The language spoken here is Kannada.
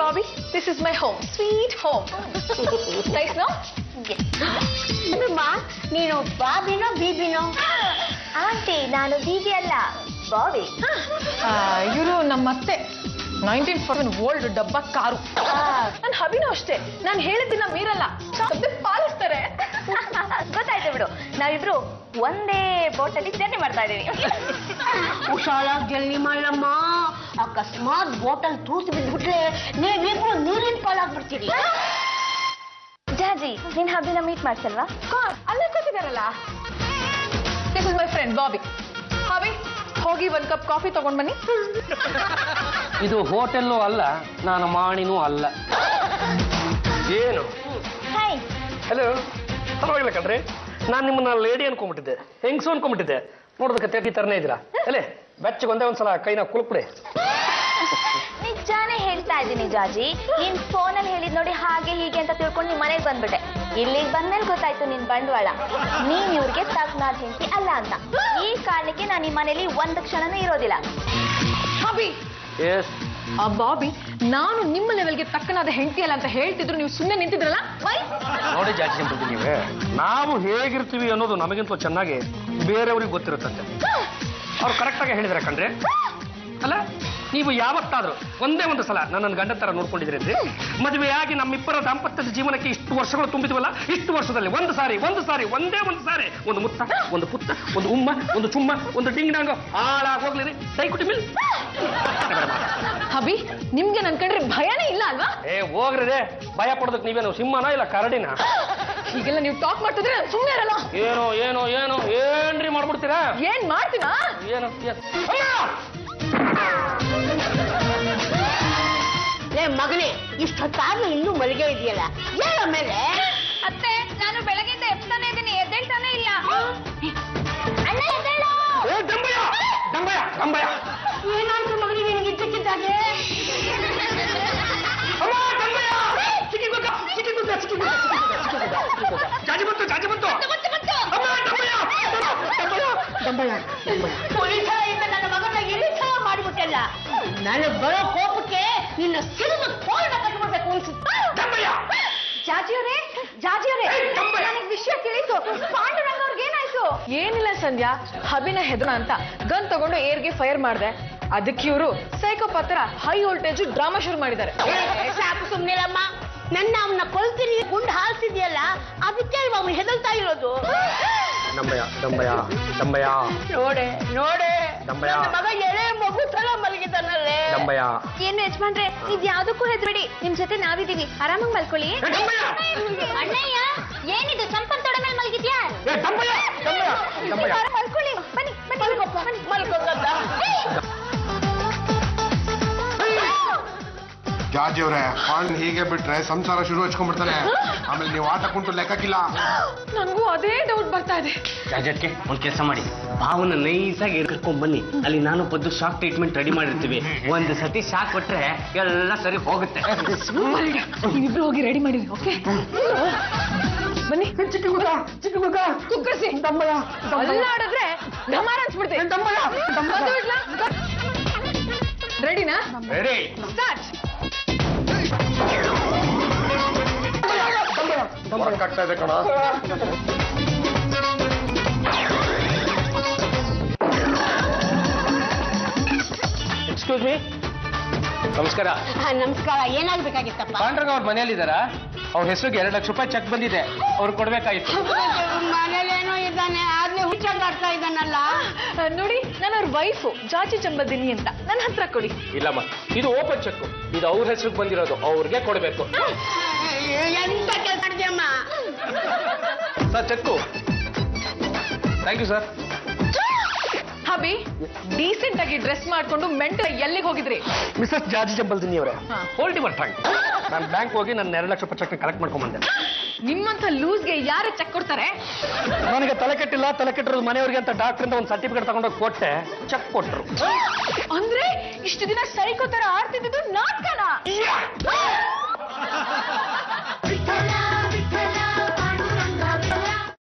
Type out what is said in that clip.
Bobby, this is my home. Sweet home. Nice, no? Yes. ನೀನು ಬಾಬಿನೋ ಬೀಬಿನೋ? ಆಂಟಿ ನಾನು ಬೀಬಿ ಅಲ್ಲ, ಬಾಬಿ. ಇವರು ನಮ್ಮತ್ತೆ 1947 ಓಲ್ಡ್ ಡಬ್ಬ ಕಾರು. ನನ್ನ ಹಬಿನೂ ಅಷ್ಟೇ, ನಾನು ಹೇಳಿದ್ದನ್ನ ಮೀರಲ್ಲ, ಪಾಲಿಸ್ತಾರೆ. ಗೊತ್ತಾಯ್ತು ಬಿಡು, ನಾವಿಬ್ರು ಒಂದೇ ಬೋಟಲ್ಲಿ ಜರ್ನಿ ಮಾಡ್ತಾ ಇದೀವಿ. ಹುಷಾರಾಗಿ ಜರ್ನಿ ಮಾಡಮ್ಮ, ಅಕಸ್ಮಾತ್ ಬೋಟಲ್ ತೂತು ಬಿದ್ಬಿಟ್ರೆ ನೀವಿಬ್ರು ನೀರಿನ ಪಾಲಾಗ್ಬಿಡ್ತೀರಿ. ಜಾಜಿ, ನಿನ್ ಹಬ್ಬಿನ ಮೀಟ್ ಮಾಡ್ಸಲ್ವಾ? ಅಲ್ಲೇ ಕೂತಿದಾರಲ್ಲ. This is my friend Bobby. ಹಾಬಿ, ಹೋಗಿ ಒಂದ್ ಕಪ್ ಕಾಫಿ ತಗೊಂಡ್ ಬನ್ನಿ. ಇದು ಹೋಟೆಲ್ಲೂ ಅಲ್ಲ, ನಾನು ಮಾಡಿನೂ ಅಲ್ಲ. ಏನು? ಹಾಯ್. ಹಲೋ, ಪರವಾಗಿಲ್ಲ ಕಣ್ರಿ, ನಾನು ನಿಮ್ಮನ್ನ ಲೇಡಿ ಅನ್ಕೊಂಡ್ಬಿಟ್ಟಿದ್ದೆ, ಹೆಂಗ್ಸು ಅನ್ಕೊಂಡ್ಬಿಟ್ಟಿದ್ದೆ. ನೋಡೋದಕ್ಕೆ ತೆಗಿ ತರನೇ ಇದ್ದೀರಾ. ಅಲ್ಲೇ ಬೆಚ್ಚಗೆ ಒಂದೇ ಒಂದ್ಸಲ ಕೈನ ಕುಲುಕ್ಬಿಡಿ. ನಿಜಾನೇ ಹೇಳ್ತಾ ಇದ್ದೀನಿ ಜಾಜಿ, ನೀನ್ ಫೋನಲ್ಲಿ ಹೇಳಿದ್ ನೋಡಿ ಹಾಗೆ ಹೀಗೆ ಅಂತ ತಿಳ್ಕೊಂಡು ನಿಮ್ ಮನೆಗೆ ಬಂದ್ಬಿಟ್ಟೆ. ಇಲ್ಲಿಗೆ ಬಂದ್ಮೇಲೆ ಗೊತ್ತಾಯ್ತು ನಿನ್ ಬಂಡವಾಳ. ನೀನ್ ಇವ್ರಿಗೆ ತಕ್ಕನಾದ ಹೆಂಡತಿ ಅಲ್ಲ ಅಂತ. ಈ ಕಾರಣಕ್ಕೆ ನಾನು ಈ ಮನೇಲಿ ಒಂದು ಕ್ಷಣನೂ ಇರೋದಿಲ್ಲ. ಹಾಬಿ, ಆ ಬಾಬಿ ನಾನು ನಿಮ್ಮ ಲೆವೆಲ್ಗೆ ತಕ್ಕನಾದ ಹೆಂಡತಿ ಅಲ್ಲ ಅಂತ ಹೇಳ್ತಿದ್ರು, ನೀವು ಸುಮ್ಮನೆ ನಿಂತಿದ್ರಲ್ಲ. ನೋಡಿ ಜಾಸ್ತಿ ಅಂತೀನಿ ನೀವೇ, ನಾವು ಹೇಗಿರ್ತೀವಿ ಅನ್ನೋದು ನಮಗಿಂತ ಚೆನ್ನಾಗಿ ಬೇರೆಯವ್ರಿಗೆ ಗೊತ್ತಿರುತ್ತಂತೆ. ಅವ್ರು ಕರೆಕ್ಟಾಗಿ ಹೇಳಿದಾರೆ ಕಣ್ರಿ. ಅಲ್ಲ, ನೀವು ಯಾವತ್ತಾದ್ರೂ ಒಂದೇ ಒಂದು ಸಲ ನನ್ನ ಗಂಡ ತರ ನೋಡ್ಕೊಂಡಿದ್ರಿ? ಮದುವೆಯಾಗಿ ನಮ್ಮಿಬ್ಬರ ದಾಂಪತ್ಯದ ಜೀವನಕ್ಕೆ ಇಷ್ಟು ವರ್ಷಗಳು ತುಂಬಿದ್ವಲ್ಲ, ಇಷ್ಟು ವರ್ಷದಲ್ಲಿ ಒಂದೇ ಒಂದು ಸಾರಿ ಒಂದು ಮುತ್ತ, ಒಂದು ಪುತ್ತ, ಒಂದು ಉಮ್ಮ, ಒಂದು ಚುಮ್ಮ, ಒಂದು ಡಿಂಗ್ ಡಾಂಗ್ ಹಾಳಾಗಿ ಹೋಗ್ಲಿ ದಯಕುಟಿ ಮಿಲ್. ಹಬಿ, ನಿಮ್ಗೆ ನನ್ ಕಂಡ್ರೆ ಭಯನೇ ಇಲ್ಲ ಅಲ್ವಾ? ಹೋಗ್ರಿ, ಭಯ ಪಡೋದಕ್ಕೆ ನೀವೇನು ಸಿಂಹನ ಇಲ್ಲ ಕರಡಿನ? ಹೀಗೆಲ್ಲ ನೀವು ಟಾಕ್ ಮಾಡ್ತಿದ್ರೆ ಸುಮ್ಮನೆ ಇರಲ್ಲ. ಏನ್ರಿ ಮಾಡ್ಬಿಡ್ತೀರಾ? ಏನ್ ಮಾಡ್ತೀನಾ? ಏನು ಮಗನೇ, ಇಷ್ಟೊತ್ತಾದ್ರೂ ಇನ್ನೂ ಮಲಗೆ ಇದೆಯಲ್ಲ, ಹೇಳ ಮೇಲೆ. ಅತ್ತೆ, ನಾನು ಬೆಳಗ್ಗೆಯಿಂದ ಎಪ್ತಾನೆ ಇದ್ದೀನಿ, ಎದ್ದೇಳ್ತಾನೆ ಇಲ್ಲ. ಅಣ್ಣ ಎದ್ದೇಳು. ಏನಾಯ್ತು ಮಗನಿಗೆ ನಿನಗೆ ಇದ್ದಕ್ಕಿದ್ದಾಗೆ? ಪೊಲೀಸರಿಂದ ನನ್ನ ಮಗನ ಇಳಿಸಲ ಮಾಡಿಬಿಟ್ಟಲ್ಲ. ನಾನು ಬರೋ ಕೋಪಕ್ಕೆ ನಿನ್ನ ಸಿಡಿದು ಕೋರಣ ಕಟ್ಬಿಡ್ಬೇಕು ಅನ್ಸುತ್ತೆ. ಜಾಜಿಯವರೇ, ನನಗೆ ವಿಷಯ ತಿಳಿತು. ಪಾಂಡುರಂಗ ಅವ್ರಿಗೆ ಏನಾಯ್ತು? ಏನಿಲ್ಲ ಸಂಧ್ಯಾ, ಹಬಿನ ಹೆದರ ಅಂತ ಗನ್ ತಗೊಂಡು ಏರ್ಗೆ ಫೈರ್ ಮಾಡಿದೆ. ಅದಕ್ಕೆ ಇವರು ಸೈಕೋಪಾತ್ರ ಹೈ ವೋಲ್ಟೇಜ್ ಡ್ರಾಮಾ ಶುರು ಮಾಡಿದ್ದಾರೆ. ಸಾಕು ಸುಮ್ನಿರಮ್ಮ, ನನ್ನ ಅವನ್ನ ಕೊಲ್ತೀನಿ ಗುಂಡು ಹಾಲ್ಸಿದ್ಯಲ್ಲ, ಅದಕ್ಕೆ ಅವನು ಹೆದಲ್ತಾ ಇರೋದು. ನೋಡೆ ಮಗ ಎಳೆ ಮಗು ತರ ಮಲಗಿದ್ದಾನಲ್ಲೇ. ಏನು ಯಜಮಾನ್ರೆ, ಇದ್ ಯಾವ್ದಕ್ಕೂ ಹೆದ್ಬೇಡಿ, ನಿಮ್ ಜೊತೆ ನಾವಿದೀವಿ, ಆರಾಮಾಗಿ ಮಲ್ಕೊಳ್ಳಿ. ಅಣ್ಣಯ್ಯ, ಏನಿದು ಚಂಪನ್ ತೊಡೆ ಮೇಲೆ ಮಲಗಿದ್ಯಾ? ಮಲ್ಕೊಳ್ಳಿ, ಬನ್ನಿ ಮಲ್ಕೋಗಲ್ಲ. ಜಾಜಿಯವ್ರೆ, ಪಾಂಡ್ ಹೀಗೆ ಬಿಟ್ರೆ ಸಂಸಾರ ಶುರು ಹಚ್ಕೊಂಡ್ಬಿಡ್ತಾನೆ. ಆಮೇಲೆ ನೀವು ಆಟ ಕುಂಟು ಲೆಕ್ಕಕ್ಕಿಲ್ಲ. ನನಗೂ ಅದೇ ಡೌಟ್ ಬರ್ತಾ ಇದೆ. ಜಾಜಕ್ಕೆ ಒಂದ್ ಕೆಲಸ ಮಾಡಿ, ಭಾವನ ನೈಸಾಗಿ ಕರ್ಕೊಂಡ್ ಬನ್ನಿ, ಅಲ್ಲಿ ನಾನು ಪದ್ದು ಶಾಕ್ ಟ್ರೀಟ್ಮೆಂಟ್ ರೆಡಿ ಮಾಡಿರ್ತೀವಿ. ಒಂದು ಸತಿ ಶಾಕ್ ಕೊಟ್ರೆ ಎಲ್ಲ ಸರಿ ಹೋಗುತ್ತೆ. ನೀವಿಬ್ರು ಹೋಗಿ ರೆಡಿ ಮಾಡಿರಿ, ಓಕೆ? ಬನ್ನಿ. ಕುಕ್ಕರ್ಸಿ ಅಲ್ಲಾಡಿದ್ರೆ ಢಮಾರ ಅನ್ಸ್ಬಿಡ್ತೀವಿ. ರೆಡಿನಾ? Ready, start. ಆಗ್ತಾ ಇದೆ ಕಣ. Excuse me. ನಮಸ್ಕಾರ. ನಮಸ್ಕಾರ, ಏನಾಗ್ಬೇಕಾಗಿತ್ತಪ್ಪ? ಪಾಂಡ್ರಂಗ ಅವ್ರ ಮನೇಲಿದ್ದಾರಾ? ಅವ್ರ ಹೆಸರಿಗೆ 2 ಲಕ್ಷ ರೂಪಾಯಿ ಚೆಕ್ ಬಂದಿದೆ, ಅವ್ರು ಕೊಡ್ಬೇಕಾಗಿತ್ತು. ಮನೇಲೇನೋ ಇದ್ದಾನೆ, ಆದ್ನೇ ಹುಚ್ಚಾಡ್ತಾ ಇದ್ದಾನಲ್ಲ. ನೋಡಿ, ನಾನು ಅವ್ರ ವೈಫು ಜಾಜಿ ಚಂಬದಿನಿ ಅಂತ, ನನ್ನ ಹತ್ರ ಕೊಡಿ. ಇಲ್ಲಮ್ಮ, ಇದು ಓಪನ್ ಚೆಕ್, ಇದು ಅವ್ರ ಹೆಸರಿಗೆ ಬಂದಿರೋದು, ಅವ್ರಿಗೆ ಕೊಡಬೇಕು. ಎಂತ ಕೆಲಸ ಮಾಡಿದ್ಯಮ್ಮ? Sir, check. Thank you sir. ಹಬಿ, ಡೀಸೆಂಟ್ ಆಗಿ ಡ್ರೆಸ್ ಮಾಡ್ಕೊಂಡು ಮೆಂಟಲ್ ಎಲ್ಲಿಗೆ ಹೋಗಿದ್ರಿ? ಮಿಸಸ್ ಜಾಜಿ ಚಂಬಲ್ದಿನಿ ಅವರೇ, ಹಾ. Hold your tongue. ನಾನು ಬ್ಯಾಂಕ್ ಹೋಗಿ ನನ್ನ 2 ಲಕ್ಷ ರೂಪಾಯಿ ಚೆಕ್ ಕಲೆಕ್ಟ್ ಮಾಡ್ಕೊಂಡ್ ಬಂದೆ. ನಿಮ್ಮಂತ ಲೂಸ್ಗೆ ಯಾರು ಚೆಕ್ ಕೊಡ್ತಾರೆ? ನನಗೆ ತಲೆ ಕೆಟ್ಟಿರೋದು ಮನೆಯವ್ರಿಗೆ ಅಂತ ಡಾಕ್ಟರ್ ಒಂದು ಸರ್ಟಿಫಿಕೇಟ್ ತಗೊಂಡೋಗಿ ಕೊಟ್ಟೆ, ಚೆಕ್ ಕೊಟ್ಟರು. ಅಂದ್ರೆ ಇಷ್ಟು ದಿನ ಸೈಕೋ ತರ ಆಡ್ತಿದ್ದು ನಾಟಕನ?